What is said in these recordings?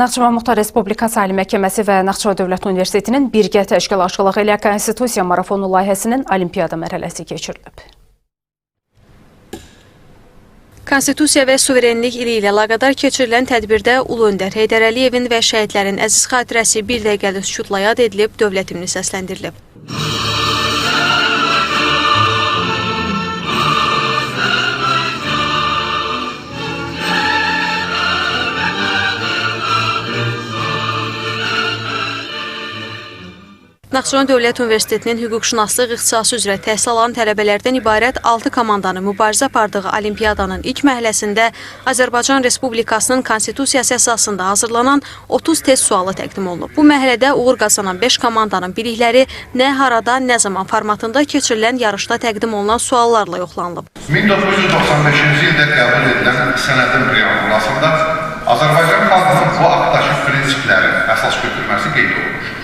Naxçıvan Muxtar Respublikası Ali Məhkəməsi və Naxçıvan Dövlət Universitetinin birgə təşkilatçılığı ilə Konstitusiya marafonu layihəsinin olimpiada mərhələsi keçirilib. Konstitusiya və suverenlik ili ilə əlaqədar keçirilən tədbirdə Ulu Öndər Heydər Əliyevin və şəhidlərin əziz xatirəsi bir dəqiqəlik sükutla yad edilib, dövlət himni səsləndirilib. Naxçıvan Dövlət Universitetinin hüquqşünaslıq ixtisası üzrə təhsil alan tələbələrdən ibarət 6 komandanın mübarizə apardığı olimpiyadanın ilk mərhələsində Azərbaycan Respublikasının Konstitusiyası əsasında hazırlanan 30 test sualı təqdim olunub. Bu mərhələdə uğur qazanan 5 komandanın bilikləri nə harada, nə zaman formatında keçirilən yarışda təqdim olunan suallarla yoxlanılıb. 1995-ci ildə qəbul edilən sənədin preambulasında Azərbaycan xalqının bu aktdakı prinsiplərin əsas götürməsi qeyd olunmuşdur.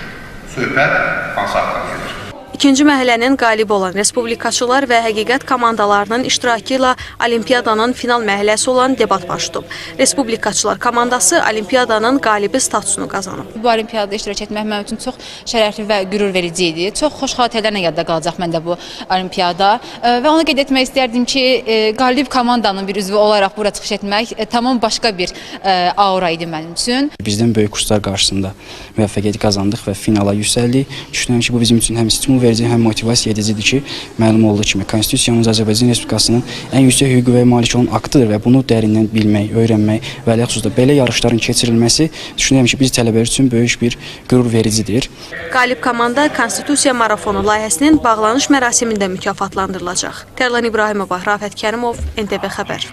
Söhbət hansı haqdan gedir? İkinci mərhələnin qalibi olan respublikaçılar və həqiqət komandalarının iştirakı ilə olimpiyadanın final mərhələsi olan debat baş tutub. Respublikaçılar komandası olimpiyadanın qalibi statusunu qazanıb. Bu olimpiyada iştirak etmək mənim üçün çox şərəfli və qürur verici idi. Çox xoş xatirələrlə yadda qalacaq məndə bu olimpiyada. Və onu qeyd etmək istərdim ki, qalib komandanın bir üzvü olaraq bura çıxış etmək tamam başqa bir aura idi mənim üçün. Bizdən böyük kurslar qarşısında müvəffəqiyyət qazandıq və finala yüksəldik. Düşünürəm ki, bu bizim üçün həm stimul verici, həm motivasiya edicidir ki, məlum olduğu kimi Konstitusiyamız Azərbaycan Respublikasının ən yüksək hüquqi və malik olan aktıdır və bunu dərindən bilmək, öyrənmək və yaxud da belə yarışların keçirilməsi düşünürəm ki, biz tələbələr üçün böyük bir qürur vericidir. Qalib komanda Konstitusiya marafonu layihəsinin bağlanış mərasimində mükafatlandırılacaq. Tərlan İbrahimova, Rafət Kərimov, NTV Xəbər.